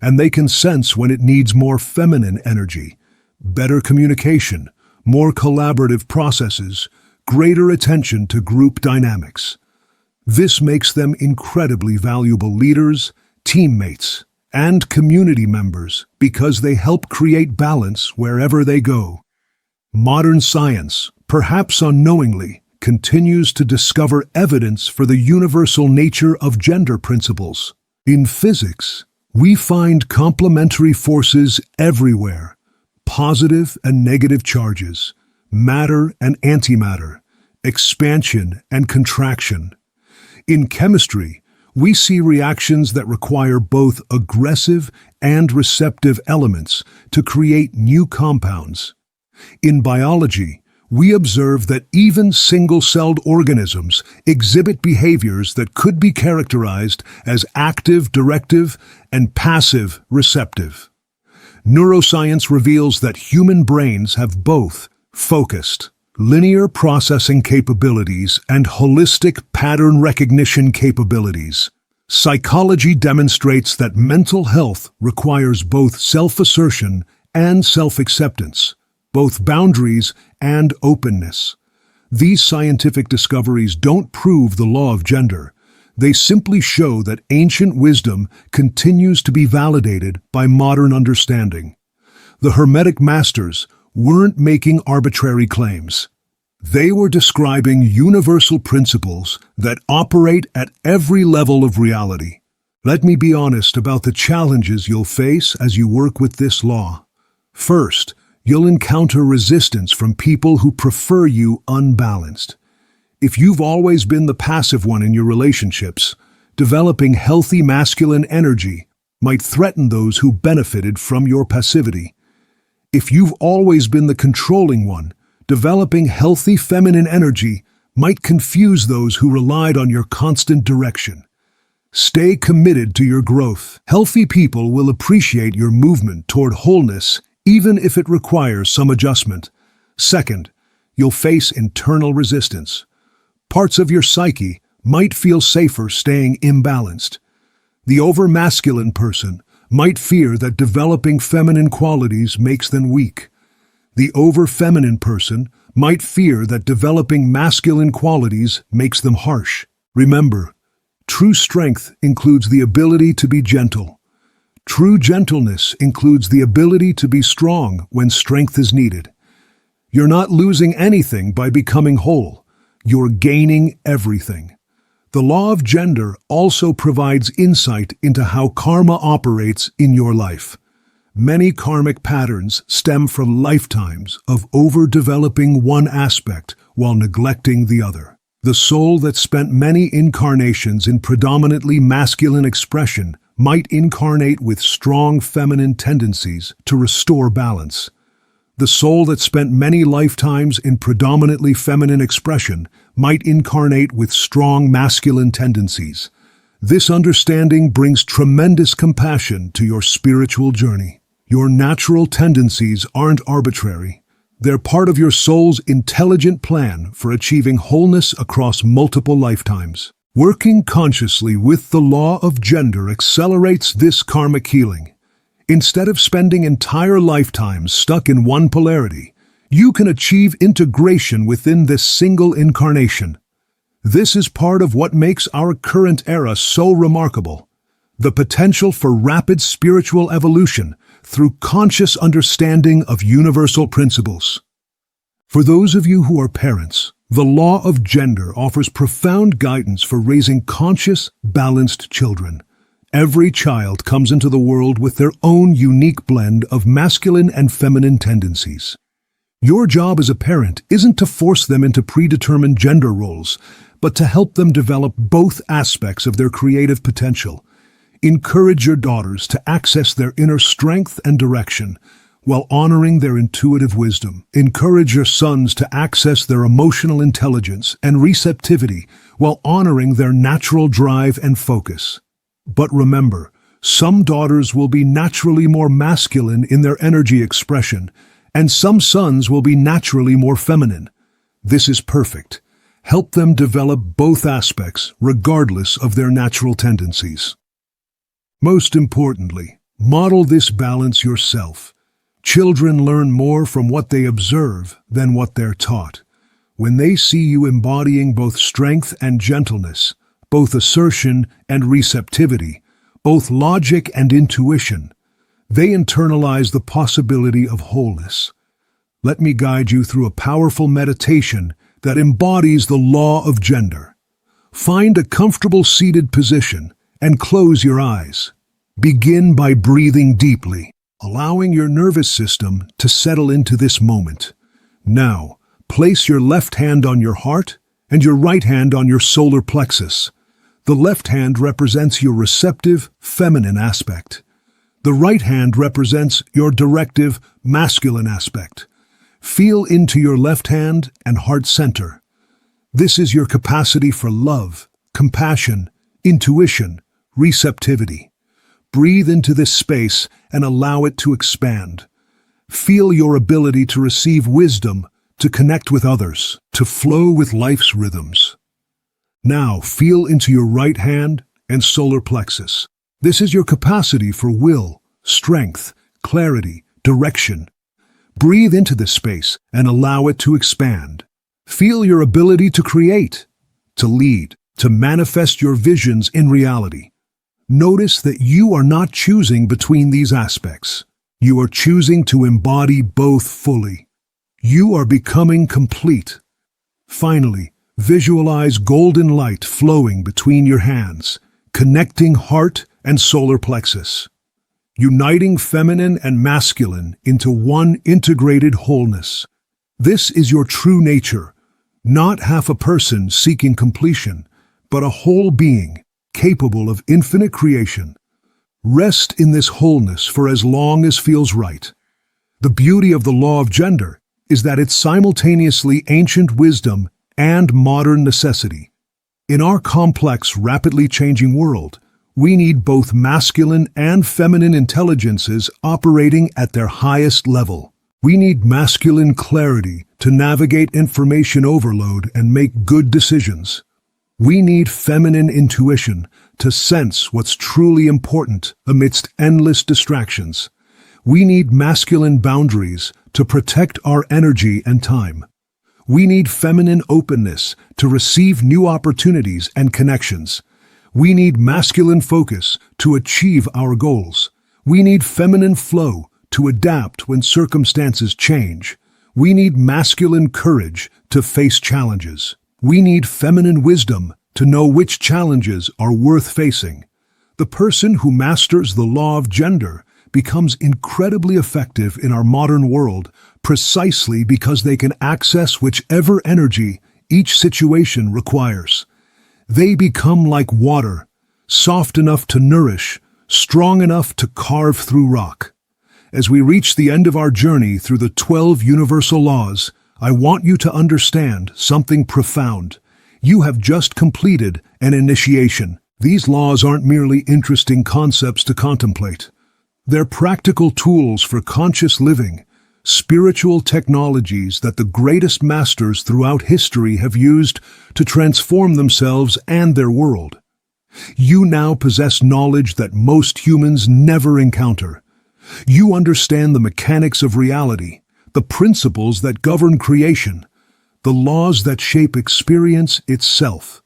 and they can sense when it needs more feminine energy, better communication, more collaborative processes, greater attention to group dynamics. This makes them incredibly valuable leaders, teammates, and community members because they help create balance wherever they go. Modern science, perhaps unknowingly, continues to discover evidence for the universal nature of gender principles. In physics, we find complementary forces everywhere: positive and negative charges, matter and antimatter, expansion and contraction. In chemistry, we see reactions that require both aggressive and receptive elements to create new compounds. In biology, we observe that even single-celled organisms exhibit behaviors that could be characterized as active directive and passive receptive. Neuroscience reveals that human brains have both focused, linear processing capabilities and holistic pattern recognition capabilities. Psychology demonstrates that mental health requires both self-assertion and self-acceptance, both boundaries and openness. These scientific discoveries don't prove the law of gender. They simply show that ancient wisdom continues to be validated by modern understanding. The Hermetic masters weren't making arbitrary claims. They were describing universal principles that operate at every level of reality. Let me be honest about the challenges you'll face as you work with this law. First, you'll encounter resistance from people who prefer you unbalanced. If you've always been the passive one in your relationships, developing healthy masculine energy might threaten those who benefited from your passivity. If you've always been the controlling one, developing healthy feminine energy might confuse those who relied on your constant direction. Stay committed to your growth. Healthy people will appreciate your movement toward wholeness, even if it requires some adjustment. Second, you'll face internal resistance. Parts of your psyche might feel safer staying imbalanced. The over-masculine person might fear that developing feminine qualities makes them weak. The over-feminine person might fear that developing masculine qualities makes them harsh. Remember, true strength includes the ability to be gentle. True gentleness includes the ability to be strong when strength is needed. You're not losing anything by becoming whole. You're gaining everything. The law of gender also provides insight into how karma operates in your life. Many karmic patterns stem from lifetimes of overdeveloping one aspect while neglecting the other. The soul that spent many incarnations in predominantly masculine expression might incarnate with strong feminine tendencies to restore balance. The soul that spent many lifetimes in predominantly feminine expression might incarnate with strong masculine tendencies. This understanding brings tremendous compassion to your spiritual journey. Your natural tendencies aren't arbitrary. They're part of your soul's intelligent plan for achieving wholeness across multiple lifetimes. Working consciously with the law of gender accelerates this karmic healing. Instead of spending entire lifetimes stuck in one polarity, you can achieve integration within this single incarnation. This is part of what makes our current era so remarkable: the potential for rapid spiritual evolution through conscious understanding of universal principles. For those of you who are parents, the law of gender offers profound guidance for raising conscious, balanced children. Every child comes into the world with their own unique blend of masculine and feminine tendencies. Your job as a parent isn't to force them into predetermined gender roles, but to help them develop both aspects of their creative potential. Encourage your daughters to access their inner strength and direction while honoring their intuitive wisdom. Encourage your sons to access their emotional intelligence and receptivity while honoring their natural drive and focus. But remember, some daughters will be naturally more masculine in their energy expression, and some sons will be naturally more feminine. This is perfect. Help them develop both aspects, regardless of their natural tendencies. Most importantly, model this balance yourself. Children learn more from what they observe than what they're taught. When they see you embodying both strength and gentleness, both assertion and receptivity, both logic and intuition. They internalize the possibility of wholeness. Let me guide you through a powerful meditation that embodies the law of gender. Find a comfortable seated position and close your eyes. Begin by breathing deeply, allowing your nervous system to settle into this moment. Now, place your left hand on your heart and your right hand on your solar plexus. The left hand represents your receptive, feminine aspect. The right hand represents your directive, masculine aspect. Feel into your left hand and heart center. This is your capacity for love, compassion, intuition, receptivity. Breathe into this space and allow it to expand. Feel your ability to receive wisdom, to connect with others, to flow with life's rhythms. Now feel into your right hand and solar plexus. This is your capacity for will, strength, clarity, direction. Breathe into this space and allow it to expand. Feel your ability to create, to lead, to manifest your visions in reality. Notice that you are not choosing between these aspects. You are choosing to embody both fully. You are becoming complete. Finally, visualize golden light flowing between your hands, connecting heart and solar plexus, uniting feminine and masculine into one integrated wholeness. This is your true nature, not half a person seeking completion, but a whole being capable of infinite creation. Rest in this wholeness for as long as feels right. The beauty of the law of gender is that it's simultaneously ancient wisdom and modern necessity. In our complex, rapidly changing world, we need both masculine and feminine intelligences operating at their highest level. We need masculine clarity to navigate information overload and make good decisions. We need feminine intuition to sense what's truly important amidst endless distractions. We need masculine boundaries to protect our energy and time. We need feminine openness to receive new opportunities and connections. We need masculine focus to achieve our goals. We need feminine flow to adapt when circumstances change. We need masculine courage to face challenges. We need feminine wisdom to know which challenges are worth facing. The person who masters the law of gender becomes incredibly effective in our modern world precisely because they can access whichever energy each situation requires. They become like water, soft enough to nourish, strong enough to carve through rock. As we reach the end of our journey through the 12 universal laws, I want you to understand something profound. You have just completed an initiation. These laws aren't merely interesting concepts to contemplate. They're practical tools for conscious living, spiritual technologies that the greatest masters throughout history have used to transform themselves and their world. You now possess knowledge that most humans never encounter. You understand the mechanics of reality, the principles that govern creation, the laws that shape experience itself.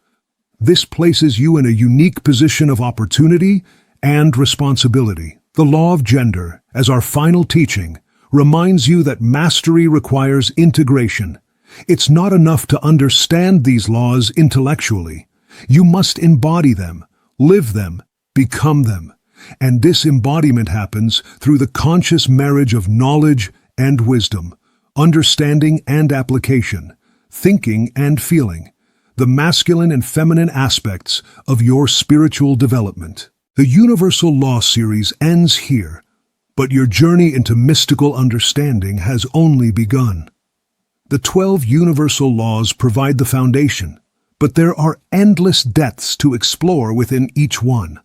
This places you in a unique position of opportunity and responsibility. The law of gender, as our final teaching, reminds you that mastery requires integration. It's not enough to understand these laws intellectually. You must embody them, live them, become them. And this embodiment happens through the conscious marriage of knowledge and wisdom, understanding and application, thinking and feeling, the masculine and feminine aspects of your spiritual development. The Universal Law series ends here, but your journey into mystical understanding has only begun. The 12 universal laws provide the foundation, but there are endless depths to explore within each one.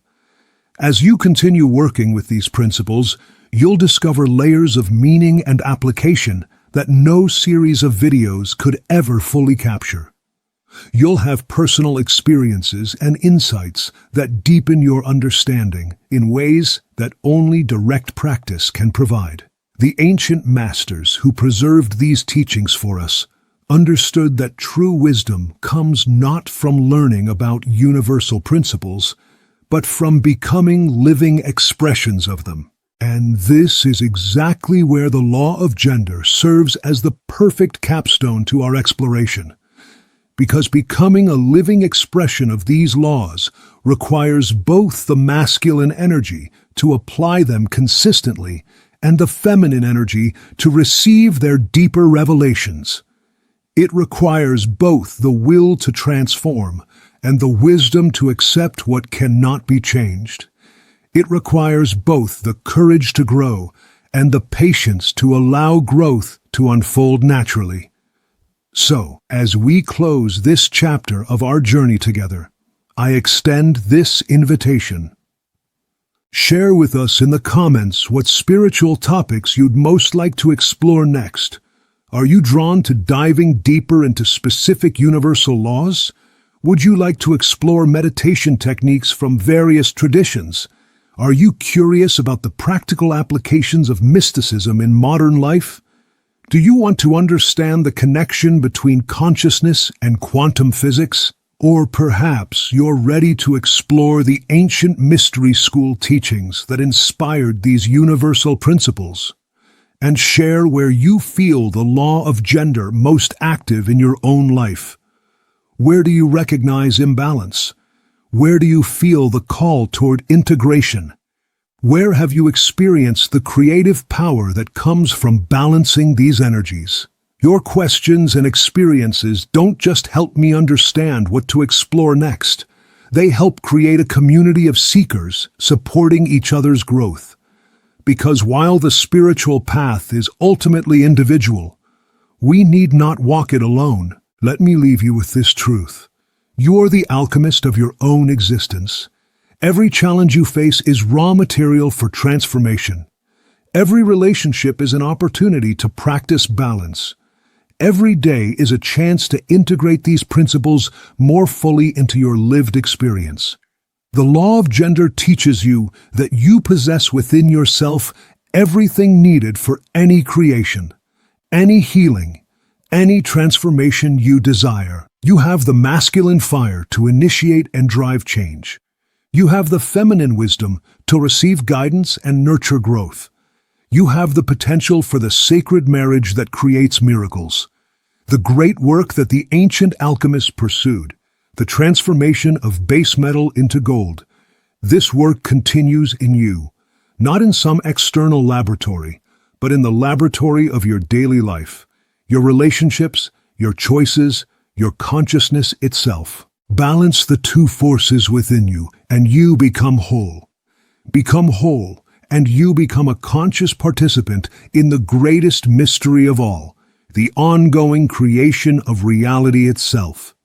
As you continue working with these principles, you'll discover layers of meaning and application that no series of videos could ever fully capture. You'll have personal experiences and insights that deepen your understanding in ways that only direct practice can provide. The ancient masters who preserved these teachings for us understood that true wisdom comes not from learning about universal principles, but from becoming living expressions of them. And this is exactly where the law of gender serves as the perfect capstone to our exploration. Because becoming a living expression of these laws requires both the masculine energy to apply them consistently and the feminine energy to receive their deeper revelations. It requires both the will to transform and the wisdom to accept what cannot be changed. It requires both the courage to grow and the patience to allow growth to unfold naturally. So, as we close this chapter of our journey together, I extend this invitation. Share with us in the comments what spiritual topics you'd most like to explore next. Are you drawn to diving deeper into specific universal laws? Would you like to explore meditation techniques from various traditions? Are you curious about the practical applications of mysticism in modern life? Do you want to understand the connection between consciousness and quantum physics? Or perhaps you're ready to explore the ancient mystery school teachings that inspired these universal principles, and share where you feel the law of gender most active in your own life. Where do you recognize imbalance? Where do you feel the call toward integration? Where have you experienced the creative power that comes from balancing these energies? Your questions and experiences don't just help me understand what to explore next. They help create a community of seekers supporting each other's growth. Because while the spiritual path is ultimately individual, we need not walk it alone. Let me leave you with this truth. You're the alchemist of your own existence. Every challenge you face is raw material for transformation. Every relationship is an opportunity to practice balance. Every day is a chance to integrate these principles more fully into your lived experience. The law of gender teaches you that you possess within yourself everything needed for any creation, any healing, any transformation you desire. You have the masculine fire to initiate and drive change. You have the feminine wisdom to receive guidance and nurture growth. You have the potential for the sacred marriage that creates miracles. The great work that the ancient alchemists pursued, the transformation of base metal into gold. This work continues in you, not in some external laboratory, but in the laboratory of your daily life, your relationships, your choices, your consciousness itself. Balance the two forces within you, and you become whole. Become whole, and you become a conscious participant in the greatest mystery of all, the ongoing creation of reality itself.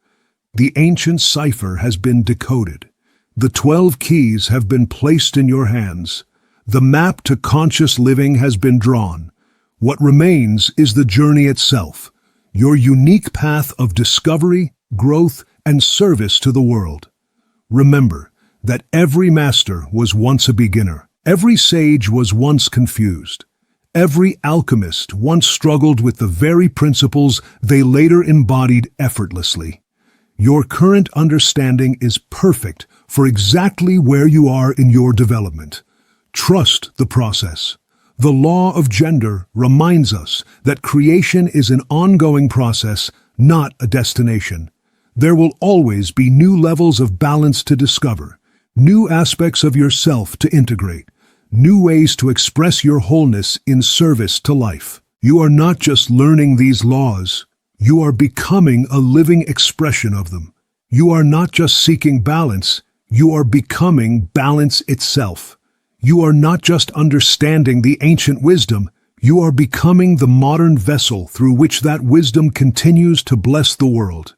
The ancient cipher has been decoded. The 12 keys have been placed in your hands. The map to conscious living has been drawn. What remains is the journey itself, your unique path of discovery, growth, and service to the world. Remember that every master was once a beginner. Every sage was once confused. Every alchemist once struggled with the very principles they later embodied effortlessly. Your current understanding is perfect for exactly where you are in your development. Trust the process. The law of gender reminds us that creation is an ongoing process, not a destination. There will always be new levels of balance to discover, new aspects of yourself to integrate, new ways to express your wholeness in service to life. You are not just learning these laws, you are becoming a living expression of them. You are not just seeking balance, you are becoming balance itself. You are not just understanding the ancient wisdom, you are becoming the modern vessel through which that wisdom continues to bless the world.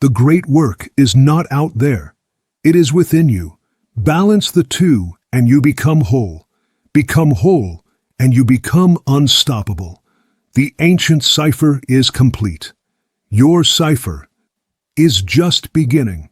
The great work is not out there. It is within you. Balance the two and you become whole. Become whole and you become unstoppable. The ancient cipher is complete. Your cipher is just beginning.